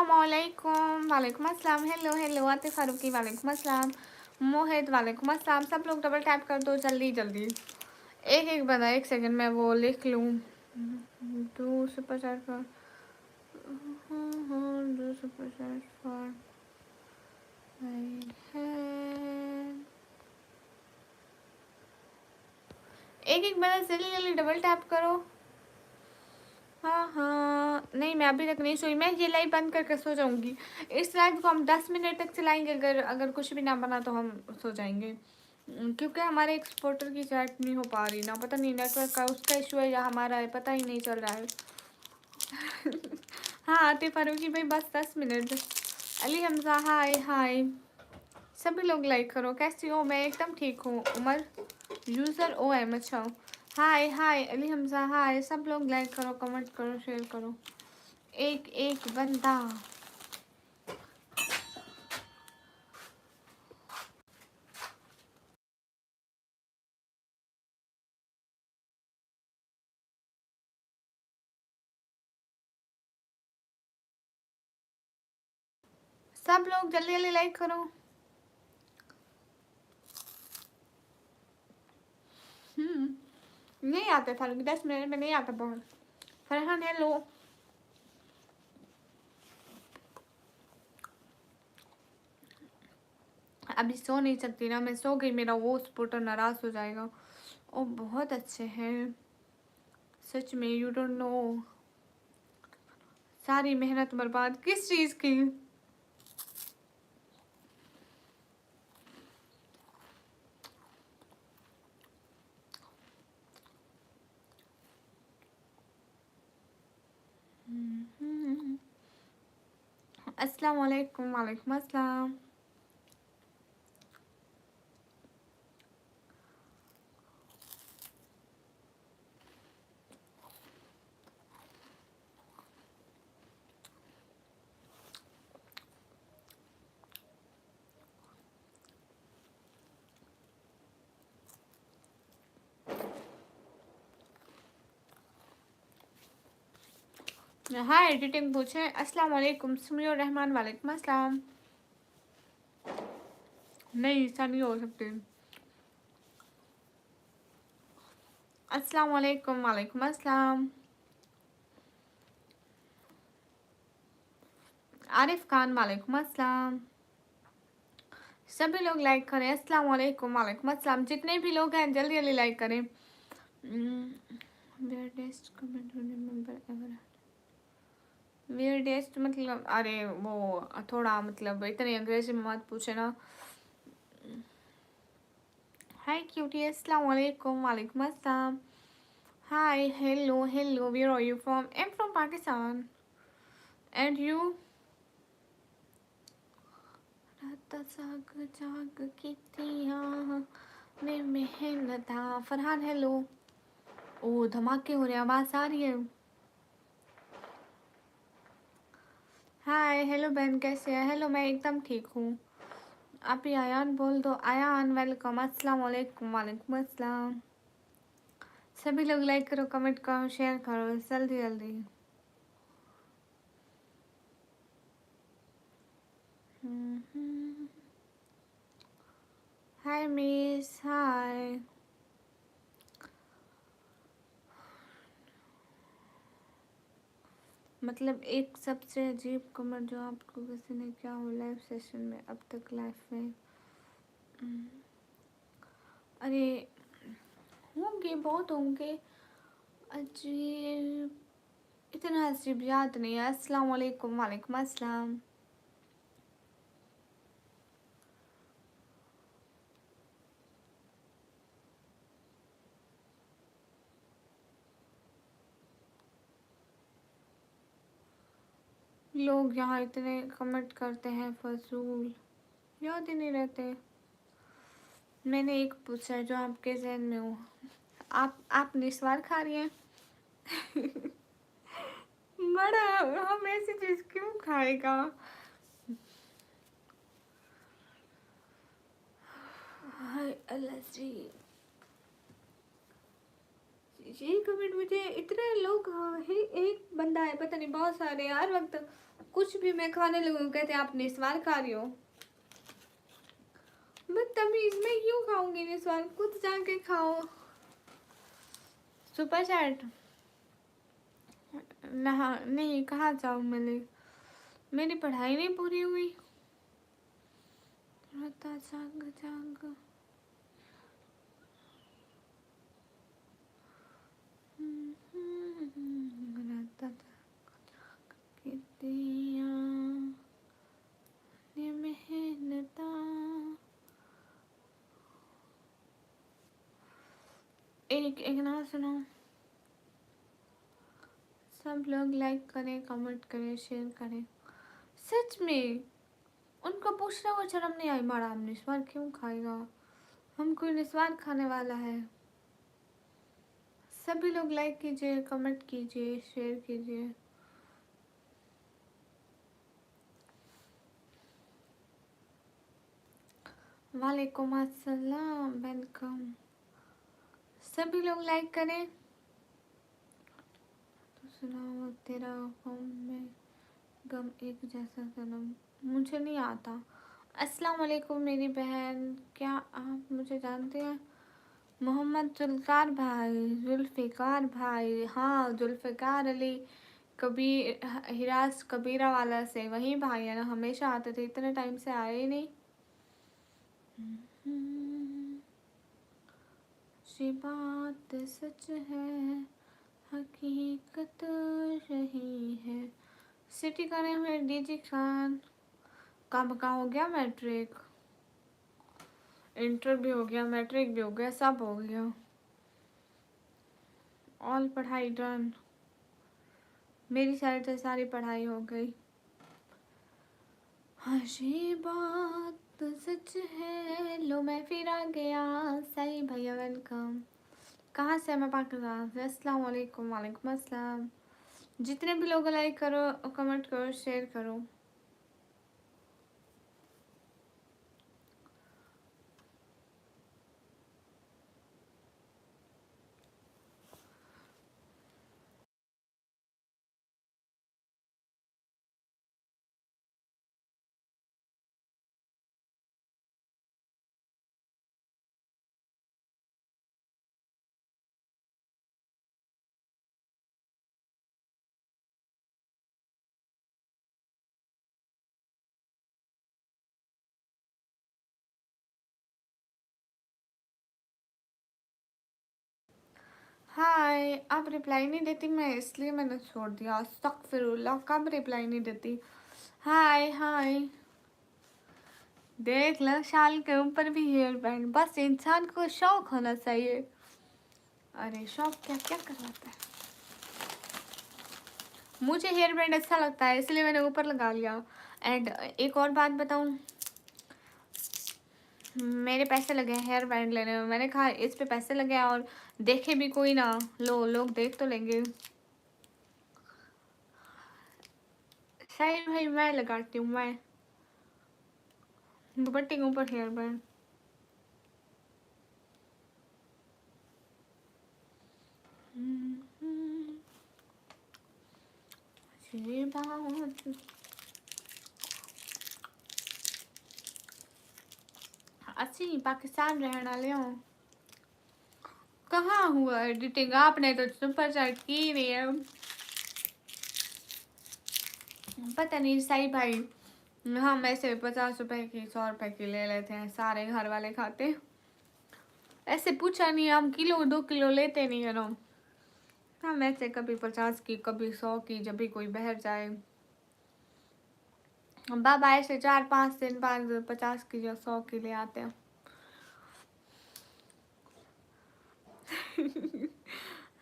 अस्सलामुअलैकुम, वालेकुम अस्सलाम। हेलो हेलो आतिफ फारूकी, वालेकुम अस्सलाम। मोहित, वालेकुम अस्सलाम। सब लोग डबल टैप कर दो जल्दी जल्दी। एक एक बंदा, एक सेकंड में वो लिख लूँ। दो सुपर चैट पर, दो सुपर चैट पर एक एक बंदा जल्दी जल्दी डबल टैप करो। हाँ हाँ, नहीं मैं अभी तक नहीं सोई। मैं ये लाइव बंद करके सो जाऊंगी। इस लाइव को हम 10 मिनट तक चलाएंगे। अगर अगर कुछ भी ना बना तो हम सो जाएंगे, क्योंकि हमारे एक्सपोर्टर की चैट नहीं हो पा रही ना। पता नहीं नेटवर्क का उसका इशू है या हमारा है, पता ही नहीं चल रहा है। हाँ आतिफ फारूकी भाई, बस 10 मिनट। अली हमजा, हाय हाय। सभी लोग लाइक करो। कैसी हो? मैं एकदम ठीक हूँ। उमर यूज़र ओ एम, अच्छा। हाय हाय अली हमजा, हाय। सब लोग लाइक करो, कमेंट करो, शेयर करो। एक एक बंदा। सब लोग जल्दी जल्दी लाइक करो। नहीं आते फारूकी, 10 मिनट में नहीं आता बहुत। फरहान हेलो। अभी सो नहीं सकती ना, मैं सो गई मेरा वो सपोर्टर नाराज हो जाएगा। ओ बहुत अच्छे हैं सच में, यू डोंट नो। सारी मेहनत बर्बाद किस चीज़ की? अस्सलाम वालेकुम, वालेकुम अस्सलाम। हाँ एडिटिंग पूछे। अस्सलाम वालेकुम सुमिर रहमान, वालेकुम अस्सलाम। नहीं ऐसा नहीं हो सकते। अस्सलाम वालेकुम, वालेकुम अस्सलाम। आरिफ खान, वालेकुम अस्सलाम। सभी लोग लाइक करें। अस्सलाम वालेकुम, वालेकुम अस्सलाम। जितने भी लोग हैं जल्दी जल्दी लाइक करें। weirdest comment you remember ever? weirdest मतलब, अरे वो थोड़ा मतलब इतनी अंग्रेजी में मत पूछे ना। हाय क्यूटी, अस्सलाम वालेकुम, वालेकुम अस्सलाम। Hi hello hello, where are you from? I am from Pakistan. And you? रात जाग जाग कितियां में मेहनत। फरहान हेलो। ओ धमाके हो रहे हैं, आवाज़ आ रही है। हाय हेलो बहन, कैसे है? हेलो मैं एकदम ठीक हूँ। आप ही आयान बोल दो। आयान वेलकम। अस्सलाम वालेकुम, वालेकुम अस्सलाम। सभी लोग लाइक करो, कमेंट करो, शेयर करो जल्दी जल्दी। हाय मिस, हाय। मतलब एक सबसे अजीब कमेंट जो आपको किसी ने किया हो लाइव सेशन में अब तक लाइफ में? अरे होंगे, बहुत होंगे अजीब। इतना अजीब याद नहीं है। अस्सलाम वालेकुम, वालेकुम अस्सलाम। लोग यहाँ इतने कमेंट करते हैं फजूल, याद ही नहीं रहते। मैंने एक पूछा है जो आपके जहन में हो। आप निस्वार खा रही हैं? बड़ा, हम ऐसी चीज क्यों खाएगा? हाय अल्लाह जी, ये कमेंट मुझे इतने लोग, हाँ ही एक बंदा है, पता नहीं बहुत सारे हर वक्त कुछ भी मैं खाने लगूँ कहते आप निस्वार खा रही हो। बदतमीज, मैं क्यों खाऊंगी निस्वार, खुद जाके खाओ। सुपर चैट नहा नहीं, कहाँ जाऊँ मेरी पढ़ाई नहीं पूरी हुई। रता जाग जाग रता कितिया ने मेहनता। एक ना सुनो, सब लोग लाइक करें, कमेंट करें, शेयर करें। सच में उनको पूछना को शर्म नहीं आई, मारा हम निस्वार क्यों खाएगा, हम कोई निस्वार खाने वाला है। सभी लोग लाइक कीजिए, कमेंट कीजिए, शेयर कीजिए। वालेकुम अस्सलाम, वेलकम। सभी लोग लाइक करें। तो सुनाओ तेरा कौम में गम एक जैसा सनम, मुझे नहीं आता। अस्सलाम वालेकुम मेरी बहन, क्या आप मुझे जानते हैं? मोहम्मद जुल्फ़िकार भाई, जुल्फ़िकार भाई, हाँ जुल्फ़िकार अली कबीर, हिरास कबीरा वाला से, वही भाई है ना, हमेशा आते थे, इतने टाइम से आए ही नहीं। ये बात सच है, हकीकत रही है। सिटी करें हुए डीजी खान, कहाँ हो गया मैट्रिक, इंटर भी हो गया, मैट्रिक भी हो गया, सब हो गया, ऑल पढ़ाई डन। मेरी साइड से सारी पढ़ाई हो गई। हाँ ये बात सच है, लो मैं फिर आ गया। सही भैया वेलकम। कहाँ से? मैं पाकिस्तान से। अस्सलाम वालेकुम। वालेकुम अस्सलाम। जितने भी लोग लाइक करो, कमेंट करो, शेयर करो। हाय, आप रिप्लाई नहीं देती, मैं इसलिए मैंने छोड़ दिया। अस्तगफिरुल्लाह, कब रिप्लाई नहीं देती? हाय हाय, देख लो शाल के ऊपर भी हेयर बैंड, बस इंसान को शौक होना चाहिए। अरे शौक क्या क्या करवाता है। मुझे हेयर बैंड अच्छा लगता है इसलिए मैंने ऊपर लगा लिया। एंड एक और बात बताऊं, मेरे पैसे लगे हैं हेयर बैंड लेने में, मैंने कहा इस पे पैसे लगे हैं और देखे भी कोई ना, लोग देख तो लेंगे। सही भाई, मैं लगाती हूँ, मैं दुपट्टे के ऊपर हेयर बैंड। ये बात अच्छी पाकिस्तान रहने वाले हो। कहाँ हुआ एडिटिंग, आपने तो सुपर चैट की नहीं है। पता नहीं सही भाई, हम ऐसे 50 रुपए की 100 रुपए की ले लेते हैं, सारे घर वाले खाते हैं। ऐसे पूछा नहीं, हम किलो 2 किलो लेते नहीं है ना, हम ऐसे कभी 50 की कभी 100 की, जब भी कोई बहर जाए। बाबा ऐसे 4-5 दिन बाद 50 की या 100 की ले आते हैं।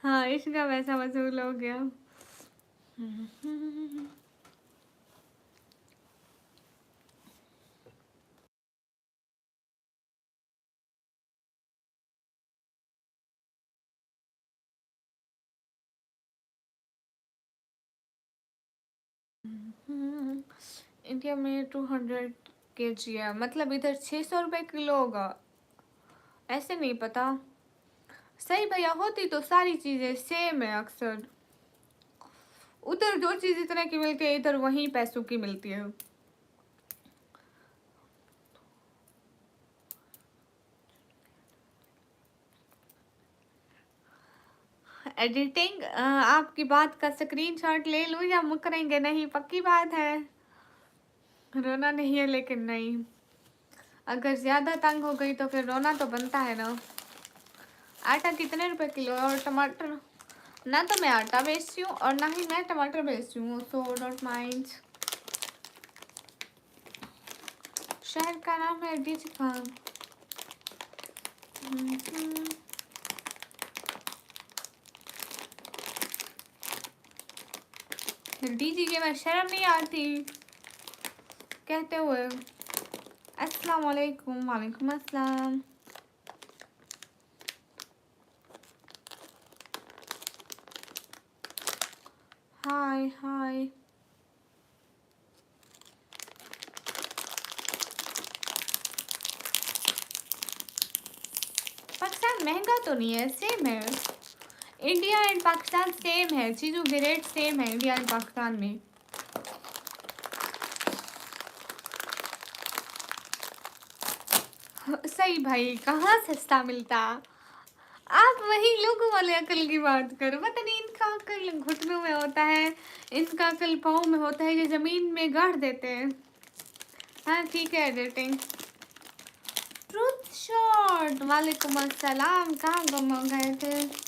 हाँ, इसका वैसा वसूल हो गया। इंडिया में 200 kg है, मतलब इधर 600 रुपए किलो होगा, ऐसे नहीं पता। सही भैया, होती तो सारी चीजें सेम है अक्सर। उधर जो चीज इतने की मिलती है इधर वही पैसों की मिलती है। एडिटिंग, आपकी बात का स्क्रीनशॉट ले लूं या मुकरेंगे नहीं? पक्की बात है, रोना नहीं है लेकिन नहीं, अगर ज्यादा तंग हो गई तो फिर रोना तो बनता है ना। आटा कितने रुपए किलो है? और टमाटर, ना तो मैं आटा बेचती हूँ और ना ही मैं टमाटर बेचती हूँ, सो डोंट माइंड। शहर का नाम है डीजी खान। डीजी के में शर्म नहीं आती कहते हुए। अस्सलाम वालेकुम। वालेकुम अस्सलाम। हाय हाय। पाकिस्तान महंगा तो नहीं है, सेम है। इंडिया एंड पाकिस्तान सेम है, चीज़ों के रेट सेम है इंडिया एंड पाकिस्तान में। सही भाई, कहाँ सस्ता मिलता। आप वही लोगों वाले अकल की बात करो, पता नहीं इनका अकल घुटनों में होता है, इनका अकल पाँव में होता है, ये जमीन में गाड़ देते हैं। हाँ ठीक है एडिटिंग। ट्रूथ शॉट, वालेकुम अस्सलाम, कहाँ गुम हो गए थे?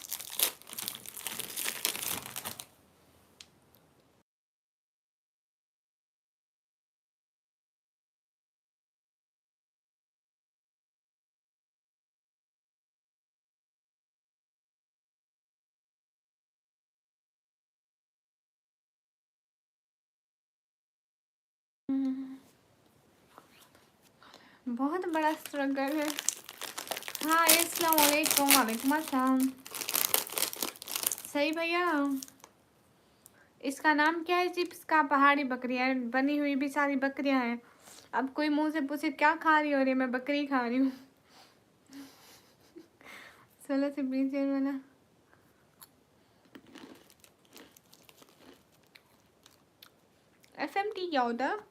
बहुत बड़ा स्ट्रगल है। हाँ अस्सलाम वालेकुम। वालेकुम अस्सलाम। सही भैया, इसका नाम क्या है? चिप्स का पहाड़ी बकरियाँ बनी हुई भी सारी बकरियाँ हैं। अब कोई मुंह से पूछे क्या खा रही हो? रही मैं बकरी खा रही हूँ। 16 से 20 ईयर वाला FMT क्या होता है?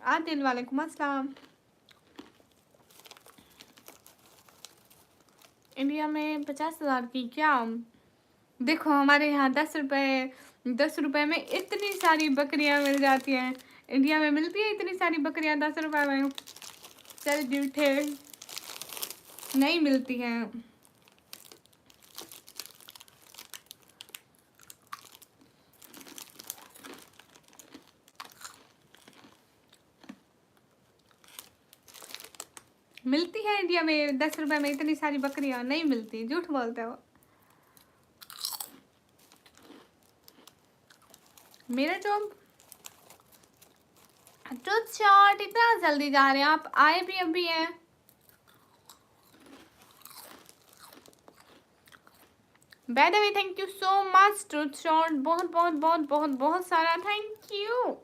आदिल वालेकुम अस्सलाम। इंडिया में 50,000 की क्या? देखो हमारे यहाँ 10 रुपए में इतनी सारी बकरियां मिल जाती हैं। इंडिया में मिलती है इतनी सारी बकरियां 10 रुपए में? चल झूठे, नहीं मिलती हैं। मिलती है इंडिया में 10 रुपए में इतनी सारी बकरियां? नहीं मिलती, झूठ बोलते हो। मेरा जॉब ट्रूथ शॉट, इतना जल्दी जा रहे हैं आप? आए भी अभी हैं। By the way thank you so much truth shot, बहुत बहुत बहुत बहुत बहुत सारा थैंक यू।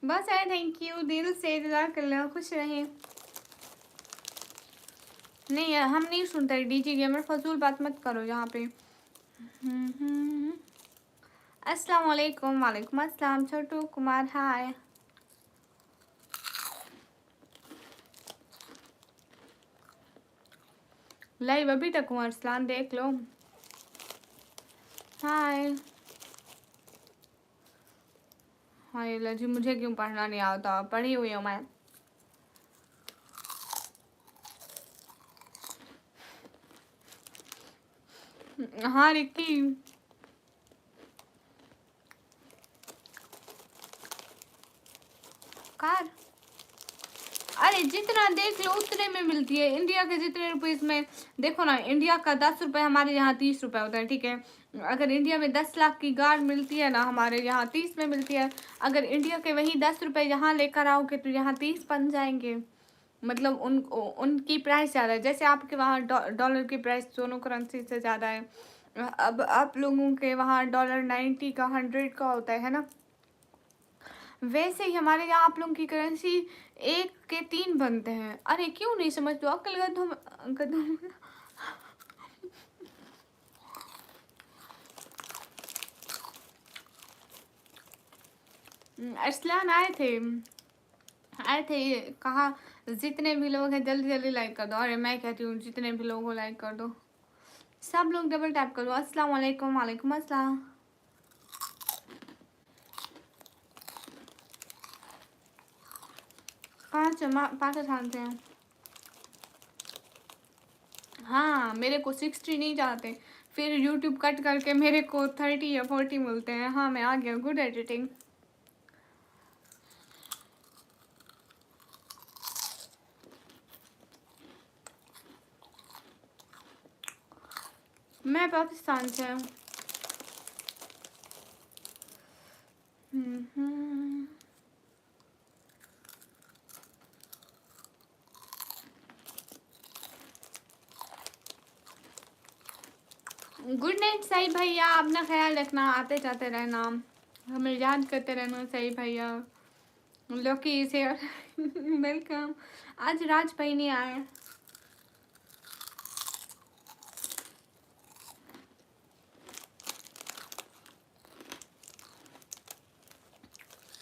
बस है, थैंक यू दिल से, जज़ाकल्लाह, खुश रहें। नहीं यार, हम नहीं सुनते डीजी गेमर, फजूल बात मत करो यहाँ पे। अस्सलाम वालेकुम। वालेकुम अस्सलाम। छोटू कुमार हाय। लाइव अभी तक हूँ अरसलान, देख लो। हाय हाय लजी, मुझे क्यों पढ़ना नहीं आता? पढ़ी हुई हूँ मैं। हाँ रिक्की, कार, अरे जितना देख लो उतने में मिलती है। इंडिया के जितने रुपीस में देखो ना, इंडिया का 10 रुपये हमारे यहाँ 30 रुपये होता है, ठीक है। अगर इंडिया में 10 लाख की गाड़ मिलती है ना, हमारे यहाँ 30 में मिलती है। अगर इंडिया के वही 10 रुपये यहाँ लेकर आओगे तो यहाँ 30 बन जाएंगे। मतलब उनकी प्राइस ज़्यादा है, जैसे आपके वहाँ डॉलर की प्राइस दोनों करेंसी से ज़्यादा है। अब आप लोगों के वहाँ डॉलर 90 का 100 का होता है ना, वैसे ही हमारे यहाँ आप लोगों की करेंसी 1 के 3 बनते हैं। अरे क्यों नहीं समझ दो, अक्ल गधों गधों। अरसलान आए थे ये कहा जितने भी लोग हैं जल्दी जल्दी लाइक कर दो। अरे मैं कहती हूँ जितने भी लोग हो लाइक कर दो। सब लोग डबल टैप करो। अस्सलाम वालेकुम। वालेकुम अस्सलाम। कहाँ से? पाकिस्तान से हैं। हाँ मेरे को 60 नहीं जाते, फिर यूट्यूब कट करके मेरे को 30 या 40 मिलते हैं। हाँ मैं आ गया। Good editing. मैं पाकिस्तान से हूँ। हम्म। गुड नाइट सही भैया, अपना ख्याल रखना, आते जाते रहना, हमें याद करते रहना सही भैया। लोकी से वेलकम। आज राज भाई नहीं आए।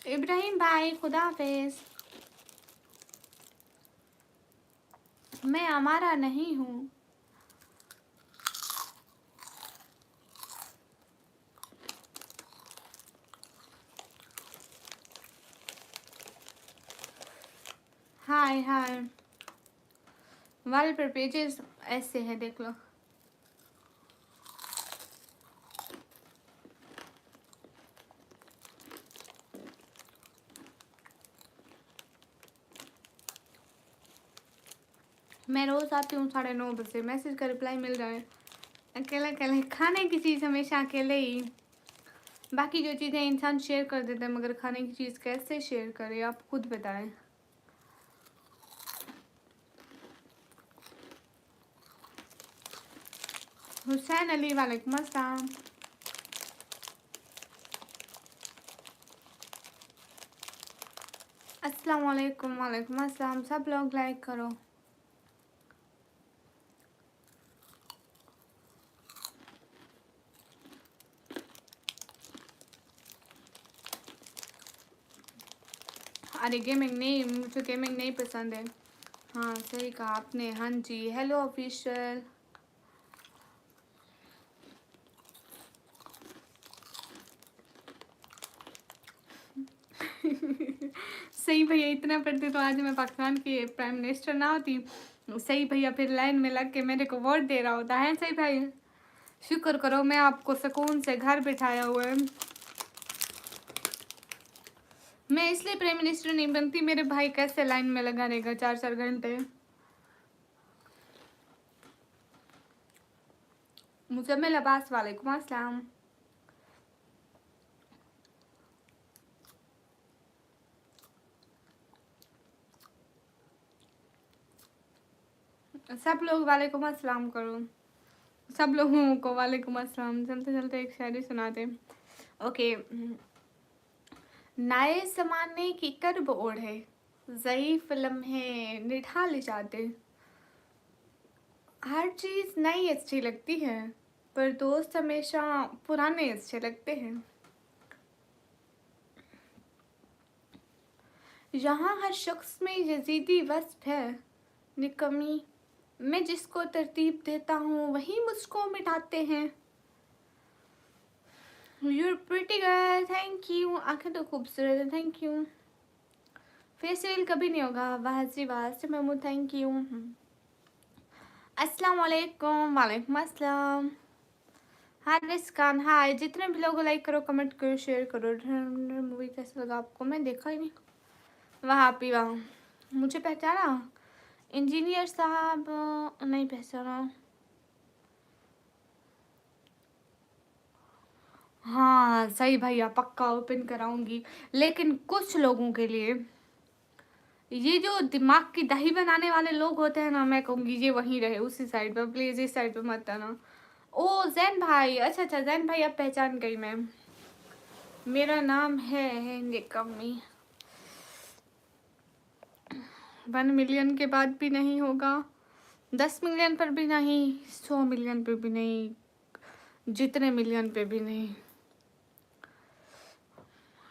इब्राहिम भाई खुदा हाफिज। मैं हमारा नहीं हूँ। हाय हाय। वाल पर पेजेस ऐसे है देख लो। मैं रोज आती हूँ 9:30 बजे, मैसेज का रिप्लाई मिल रहा है। अकेले अकेले खाने की चीज़ हमेशा अकेले ही। बाकी जो चीज़ें इंसान शेयर कर देता है, मगर खाने की चीज़ कैसे शेयर करे आप खुद बताएं। हुसैन अली वालेकुम अस्सलाम। अस्सलाम वालेकुम। वालेकुम अस्सलाम। सब लोग लाइक करो। अरे गेमिंग नहीं, मुझे गेमिंग नहीं पसंद है। हाँ सही कहा आपने। हाँ जी हेलो ऑफिशियल। सही भैया इतना पढ़ते तो आज मैं पाकिस्तान की प्राइम मिनिस्टर ना होती। सही भैया फिर लाइन में लग के मेरे को वोट दे रहा होता है। सही भाई शुक्र करो मैं आपको सुकून से घर बिठाया हुआ है। मैं इसलिए प्राइम मिनिस्टर नहीं बनती, मेरे भाई कैसे लाइन में लगा रहेगा 4-4 घंटे। मुजम्मिल अब्बास वालेकुम अस्सलाम। सब लोग वालेकुम अस्सलाम करो। सब लोगों को वालेकुम अस्सलाम। चलते चलते एक शायरी सुनाते। ओके। नए ज़माने की करब ओढ़े ज़ईफ़ लम्हे निढाल जाते। हर चीज़ नई अच्छी लगती है, पर दोस्त हमेशा पुराने अच्छे लगते हैं। यहाँ हर शख्स में यजीदी वस्फ़ है, निकम्मी मैं जिसको तरतीब देता हूँ वही मुझको मिटाते हैं। You're pretty girl, thank you. आंखें तो खूबसूरत है, थैंक यू। फेशियल कभी नहीं होगा, वाजी वाज मैं थैंक यू। अस्सलाम वालेकुम। वालेकुम अस्सलाम। हारिस खान हाय। जितने भी लोग लाइक करो, कमेंट करो, शेयर करो। मूवी कैसा लगा आपको? मैं देखा ही नहीं। वहाँ पे वहाँ मुझे पहचाना इंजीनियर साहब? नहीं पहचाना। हाँ सही भैया पक्का ओपन कराऊंगी, लेकिन कुछ लोगों के लिए। ये जो दिमाग की दही बनाने वाले लोग होते हैं ना, मैं कहूँगी ये वहीं रहे उसी साइड पर, प्लीज इस साइड पे मत आना। ओ जैन भाई, अच्छा अच्छा जैन भाई अब पहचान गई मैं। मेरा नाम है निकम्मी। 1 मिलियन के बाद भी नहीं होगा, 10 मिलियन पर भी नहीं, 100 मिलियन पे भी नहीं, जितने मिलियन पे भी नहीं।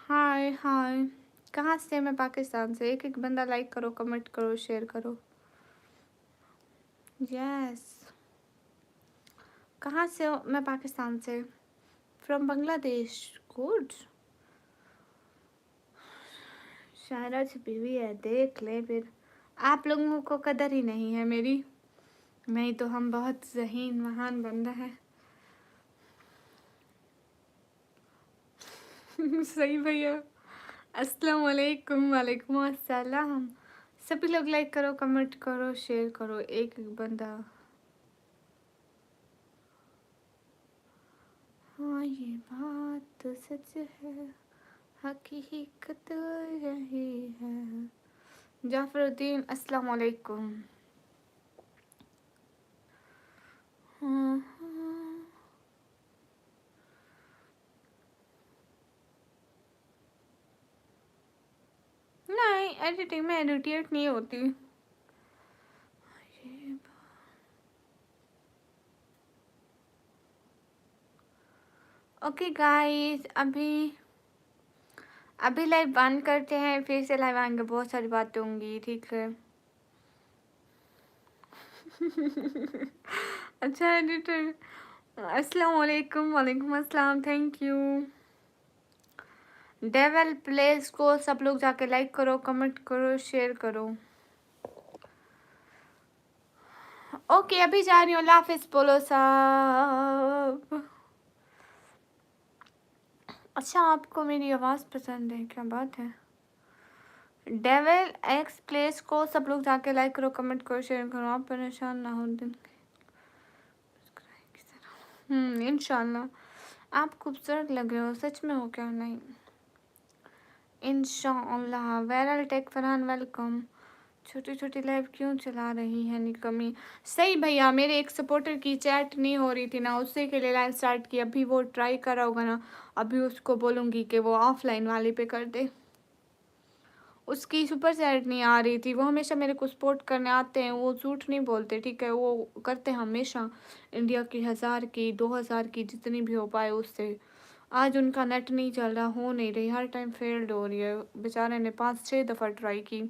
हाय हाय, कहाँ से? मैं पाकिस्तान से। एक एक बंदा लाइक करो, कमेंट करो, शेयर करो। यस, कहाँ से हो? मैं पाकिस्तान से। फ्रॉम बांग्लादेश। गुड। शायरा छिपी हुई है, देख ले फिर। आप लोगों को कदर ही नहीं है मेरी, नहीं तो हम बहुत ज़हीन महान बंदा है। सही भैया। अस्सलाम वालेकुम। वालेकुम अस्सलाम। सभी लोग लाइक करो, कमेंट करो, शेयर करो, एक एक बंदा। हाँ ये बात तो सच है, हकीकत यही है। जाफरुद्दीन अस्सलाम वालेकुम। हाँ, हाँ। नहीं, एडिटिंग में एडिटेट नहीं होती ये। ओके गाइस, अभी अभी लाइव बंद करते हैं, फिर से लाइव आएंगे, बहुत सारी बातें होंगी, ठीक है। अच्छा एडिटर। अस्सलाम वालेकुम। वालेकुम अस्सलाम, थैंक यू। डेवल प्लेस को सब लोग जाके लाइक करो, कमेंट करो, शेयर करो। ओके अभी जा रही हूँ, अल्लाह हाफिज़ बोलो सब। अच्छा आपको मेरी आवाज़ पसंद है, क्या बात है। डेविल एक्स प्लेस को सब लोग जाके लाइक करो, कमेंट करो, शेयर करो। आप परेशान ना हो दिन इंशाल्लाह। आप खूबसूरत लग रहे हो, सच में हो क्या? नहीं इंशाल्लाह। वैरल टेक फरहान वेलकम। छोटी छोटी लाइव क्यों चला रही है निकमी? सही भैया, मेरे एक सपोर्टर की चैट नहीं हो रही थी ना, उसी के लिए लाइव स्टार्ट की। अभी वो ट्राई करा होगा ना, अभी उसको बोलूँगी कि वो ऑफलाइन वाले पे कर दे। उसकी सुपर चैट नहीं आ रही थी। वो हमेशा मेरे को सपोर्ट करने आते हैं, वो झूठ नहीं बोलते, ठीक है। वो करते हैं हमेशा इंडिया की 1000 की 2000 की जितनी भी हो पाए उससे। आज उनका नेट नहीं चल रहा, हो नहीं रही, हर टाइम फेल्ड हो रही है। बेचारे ने 5-6 दफ़ा ट्राई की,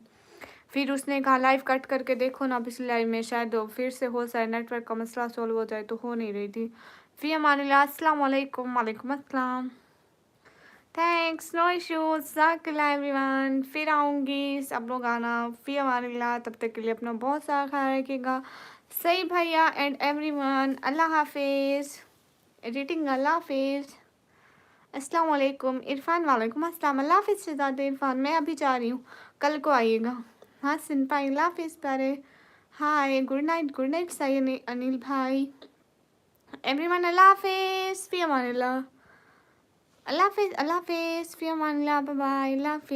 फिर उसने कहा लाइव कट करके देखो ना पिछली लाइव में, शायद फिर से हो जाए, नेटवर्क का मसला सॉल्व हो जाए, तो हो नहीं रही थी। फ़ी अमानिल्लाह। अस्सलाम वालेकुम। वालेकुम अस्सलाम। Thanks, no issues. जज़ाकल्लाह एवरीवन। फिर आऊँगी, सब लोग आना। फ़ी अमानिल्लाह। तब तक के लिए अपना बहुत सारा ख्याल रखिएगा। सही भैया एंड एवरीवन, अल्लाह हाफिज़। एडिटिंग अल्लाह हाफिज़। अस्सलाम वालेकुम। इरफान वालेकुम अस्सलाम। अल्लाह हाफिज़ शहज़ादे इरफान, मैं अभी जा रही हूँ, कल को आइएगा। हाँ सिन भाई, अल्लाह हाफिज़ प्यारे। हाय, गुड नाइट सही अनिल भाई। एवरीवन अल्लाह हाफिज़। फ़ी अमानिल्लाह। अल्लाह हाफिज़, अल्लाह हाफिज़, फ़ी अमानिल्लाह, बाय बाय, अल्लाह हाफिज़।